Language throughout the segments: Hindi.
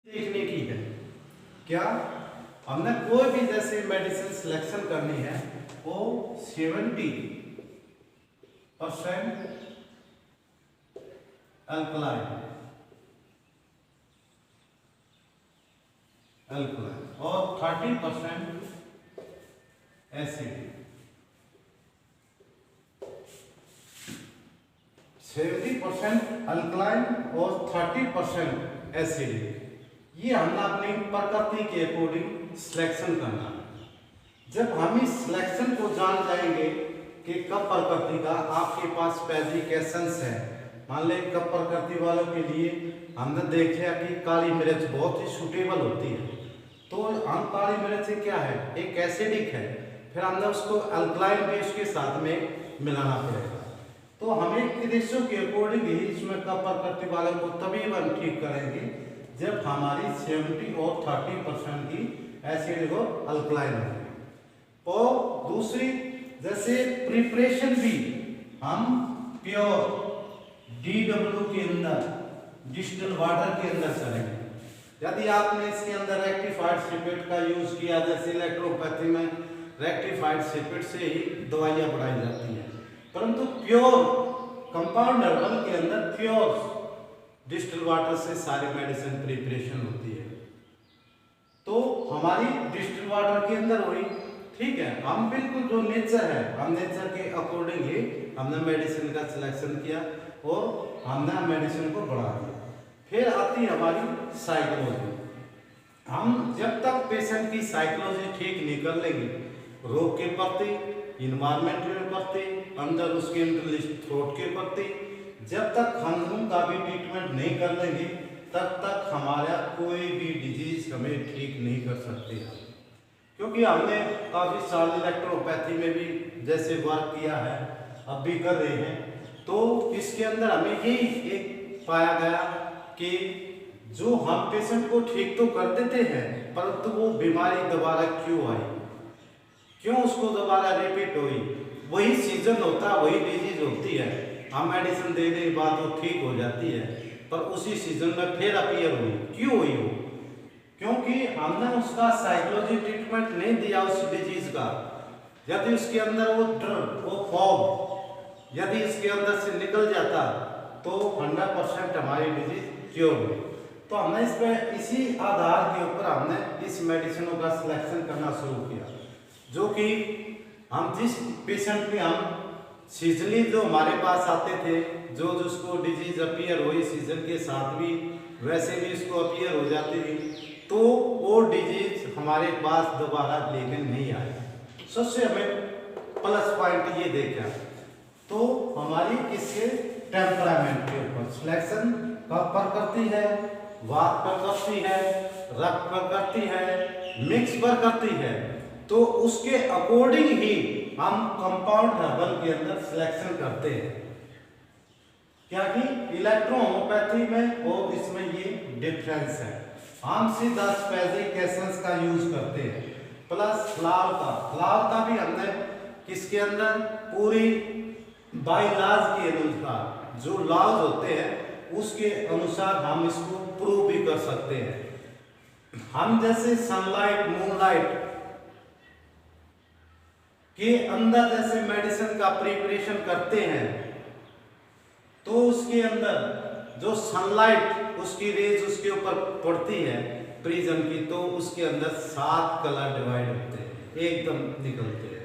देखने की है। क्या हमने कोई भी जैसे मेडिसिन सिलेक्शन करनी है वो 70% अल्कलाइन और 30% एसिडिक। 70% अल्कलाइन और 30% एसिडिक, ये हमने अपनी प्रकृति के अकॉर्डिंग सिलेक्शन करना है। जब हम इस सिलेक्शन को जान जाएंगे कि कब प्रकृति का आपके पास स्पेसिफिकेशंस है, मान लें कब प्रकृति वालों के लिए हमने देखा कि काली मिर्च बहुत ही सूटेबल होती है, तो हम काली मिर्च से क्या है, एक एसिडिक है, फिर हमने उसको अल्कलाइन भी उसके साथ में मिलाना पड़ेगा। तो हमें रेशो के अकॉर्डिंग ही इसमें कब प्रकृति वालों को तभी हम ठीक करेंगे जब हमारी 70 और 30% की एसिड और अल्कलाइन होगी। और दूसरी जैसे प्रिपरेशन भी हम प्योर DW के अंदर डिस्टिल वाटर के अंदर करेंगे। यदि आपने इसके अंदर रेक्टिफाइड सिपेट का यूज किया, जैसे इलेक्ट्रोपैथी में रेक्टिफाइड सिपेट से ही दवाइयां बनाई जाती हैं, परंतु प्योर कंपाउंड हर्बल के अंदर प्योर डिस्टिल वाटर से सारी मेडिसिन प्रिपरेशन होती है। तो हमारी डिस्टिल वाटर के अंदर हुई, ठीक है, हम बिल्कुल जो नेचर है, हम नेचर के अकॉर्डिंग ही हमने मेडिसिन का सिलेक्शन किया और हमने मेडिसिन को बढ़ा दिया। फिर आती है हमारी साइकोलॉजी। हम जब तक पेशेंट की साइकोलॉजी ठीक नहीं कर लेंगे, रोग के प्रति, इन्वायरमेंट के प्रति, अंदर उसके थ्रोट के प्रति, जब तक हम उनका भी ट्रीटमेंट नहीं कर लेंगे तब तक हमारा कोई भी डिजीज हमें ठीक नहीं कर सकते हैं। क्योंकि हमने काफ़ी साल इलेक्ट्रोपैथी में भी जैसे वर्क किया है, अब भी कर रहे हैं, तो इसके अंदर हमें यही एक पाया गया कि जो हम पेशेंट को ठीक तो कर देते हैं, परंतु वो बीमारी दोबारा क्यों आई, क्यों उसको दोबारा रिपीट हुई, वही सीजन होता है, वही डिजीज होती है, हम मेडिसिन देने के बाद वो ठीक हो जाती है, पर उसी सीजन में फिर अपीयर हुई, क्यों हुई वो? क्योंकि हमने उसका साइकोलॉजी ट्रीटमेंट नहीं दिया उस डिजीज का। यदि उसके अंदर वो फॉग यदि इसके अंदर से निकल जाता तो 100% हमारी डिजीज क्योर हुई। तो हमने इस पर इसी आधार के ऊपर हमने इस मेडिसिनों का सिलेक्शन करना शुरू किया, जो कि हम जिस पेशेंट में हम सीजनली जो हमारे पास आते थे, जो जिसको डिजीज अपीयर हुई सीजन के साथ भी वैसे भी इसको अपीयर हो जाती थी, तो वो डिजीज हमारे पास दोबारा लेकिन नहीं आई। सबसे हमें प्लस पॉइंट ये देखा, तो हमारी किसके टेम्परामेंट के ऊपर सिलेक्शन कब पर करती है, वात पर करती है, रक्त पर करती है, मिक्स पर करती है, तो उसके अकॉर्डिंग ही हम कंपाउंड हर्बल के अंदर सिलेक्शन करते हैं। क्या कि इलेक्ट्रो होम्योपैथी में और इसमें ये डिफरेंस है। हम सीधा स्पेसिफिकेशंस का यूज करते हैं, प्लस फ्लावर का भी हमने किसके अंदर पूरी बाय लॉज के अनुसार, जो लॉज होते हैं उसके अनुसार हम इसको प्रूव भी कर सकते हैं। हम जैसे सनलाइट, मूनलाइट के अंदर जैसे मेडिसिन का प्रिपरेशन करते हैं, तो उसके अंदर जो सनलाइट उसकी रेज उसके ऊपर पड़ती है प्रिज्म की, तो उसके अंदर 7 कलर डिवाइड होते हैं, एकदम निकलते हैं।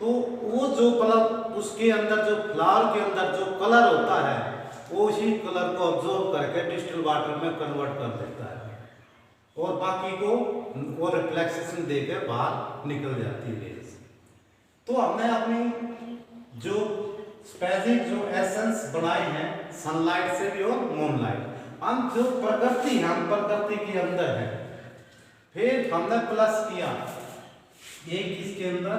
तो वो जो कलर उसके अंदर, जो फ्लावर के अंदर जो कलर होता है, वो उसी कलर को ऑब्जॉर्व करके डिस्टिल वाटर में कन्वर्ट कर देता है और बाकी को वो रिफ्लेक्सेशन देकर बाहर निकल जाती है रेज। तो हमने अपनी जो स्पेसिफिक जो एसेंस बनाई है सनलाइट से भी और मूनलाइट, हम जो प्रकृति है, हम प्रकृति के अंदर है, फिर हमने प्लस किया एक इसके अंदर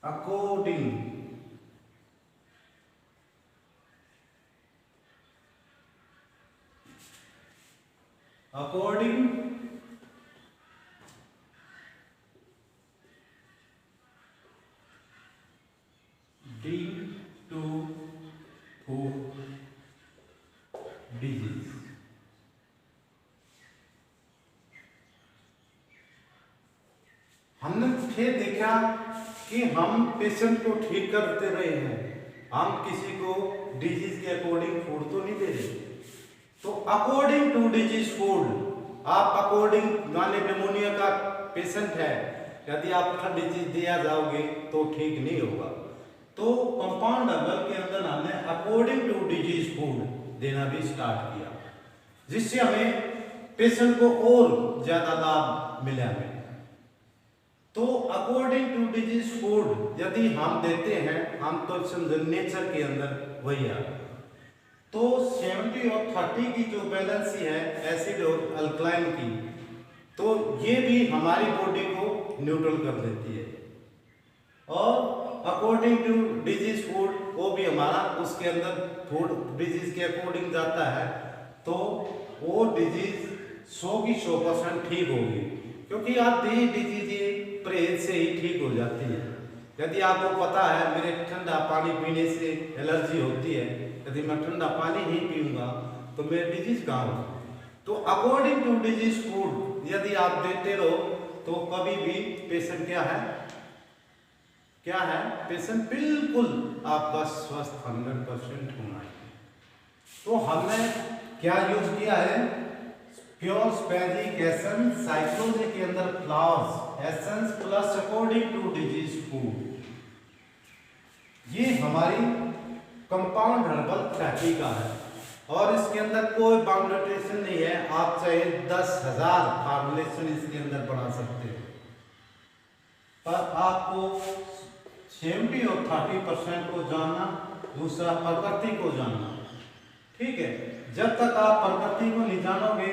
अकॉर्डिंग D2 डिजीज। ये देखा कि हम पेशेंट को ठीक करते रहे हैं, हम किसी को डिजीज के अकॉर्डिंग फूड तो नहीं दे रहे। तो अकॉर्डिंग टू डिजीज फूड आप अकॉर्डिंग माने निमोनिया का पेशेंट है, यदि आप थर्ड डिजीज दिया जाओगे तो ठीक नहीं होगा। तो कंपाउंड हर्बल के अंदर हमने अकॉर्डिंग टू डिजीज फूड देना भी स्टार्ट किया, जिससे हमें पेशेंट को और ज्यादा लाभ मिला हमें। तो अकॉर्डिंग टू डिजीज फूड यदि हम देते हैं, हम तो समझो नेचर के अंदर वही आ, तो 70 और 30 की जो बैलेंसी है एसिड और अल्कलाइन की, तो ये भी हमारी बॉडी को न्यूट्रल कर देती है। और अकॉर्डिंग टू डिजीज फूड वो भी हमारा उसके अंदर फूड डिजीज के अकॉर्डिंग जाता है, तो वो डिजीज 100 की 100% ठीक होगी, क्योंकि आप दी डिजीज परहेज से ही ठीक हो जाती है। यदि आपको पता है मेरे ठंडा पानी पीने से एलर्जी होती है, यदि मैं ठंडा पानी ही पीऊंगा तो मेरे डिजीज कहाँ होगी। तो अकॉर्डिंग टू डिजीज फूड यदि आप देते रहो तो कभी भी पेशेंट क्या है पेशेंट बिल्कुल आपका स्वस्थ 100% होना है। तो हमने क्या यूज किया है, प्योर स्पैजिक एसेंस साइक्लोजी के अंदर flowers essence plus according to disease food, ये हमारी कंपाउंड हर्बल थेरेपी का है। और इसके अंदर कोई बाउंडेशन नहीं है, आप चाहे 10,000 फॉर्मुलेशन इसके अंदर बना सकते हैं, पर आपको 70 और 30% को जानना, दूसरा प्रकृति को जानना। ठीक है, जब तक आप प्रकृति को नहीं जानोगे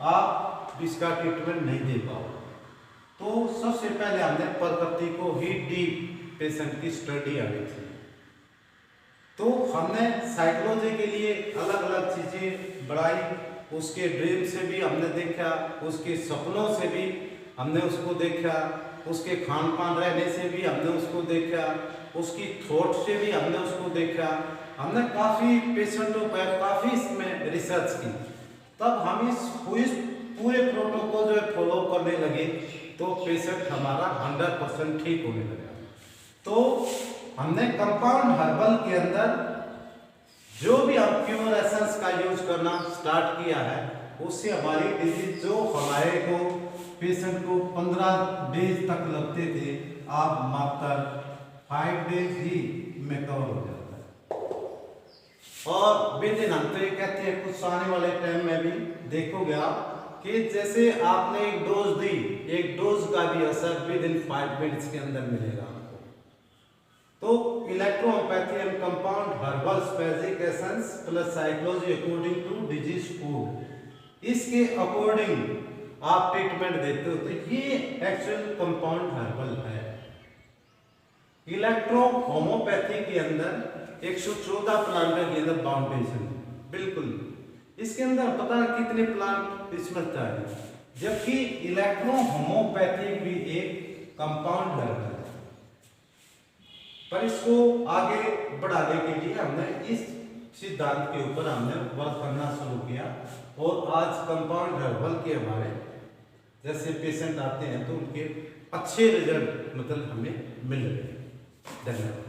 आप इसका ट्रीटमेंट नहीं दे पाओगे। तो सबसे पहले हमने प्रकृति को ही डीप पेशेंट की स्टडी आनी चाहिए। तो हमने साइकोलॉजी के लिए अलग अलग चीजें बढ़ाई, उसके ड्रीम से भी हमने देखा, उसके सपनों से भी हमने उसको देखा, उसके खान पान रहने से भी हमने उसको देखा, उसकी थॉट से भी हमने उसको देखा। हमने काफ़ी पेशेंटों पर काफ़ी इसमें रिसर्च की, तब हम इस पूरे प्रोटोकॉल जो है फॉलो करने लगे, तो पेशेंट हमारा 100% ठीक होने लगा। तो हमने कंपाउंड हर्बल के अंदर जो भी हम प्योर एसेंस का यूज करना स्टार्ट किया है, उससे हमारी डिजीज जो हमारे को पेशेंट को 15 डेज तक लगते थे, आप मात्र 5 डेज ही में कवर हो जाता है। और विदिन हम तो ये कहते हैं कुछ आने वाले टाइम में भी देखोगे आप कि जैसे आपने एक डोज दी, एक डोज का भी असर विदिन 5 मिनट्स के अंदर मिलेगा आपको। तो electropathy and compound herbal spagyric essence plus psychology according to disease food, इसके अकॉर्डिंग आप ट्रीटमेंट देते हो, तो ये एक्चुअल कंपाउंड हर्बल है। इलेक्ट्रो होम्योपैथी के अंदर 114 प्लांट के अंदर बाउंडेशन बिल्कुल, इसके अंदर पता है कितने प्लांट इसमें है, जबकि इलेक्ट्रो होम्योपैथी भी एक कंपाउंड हर्बल है। पर इसको आगे बढ़ाने के लिए हमने इस सिद्धांत के ऊपर हमने वर्क करना शुरू किया, और आज कंपाउंड हर्बल के हमारे जैसे पेशेंट आते हैं तो उनके अच्छे रिजल्ट मतलब हमें मिल रहे हैं। धन्यवाद।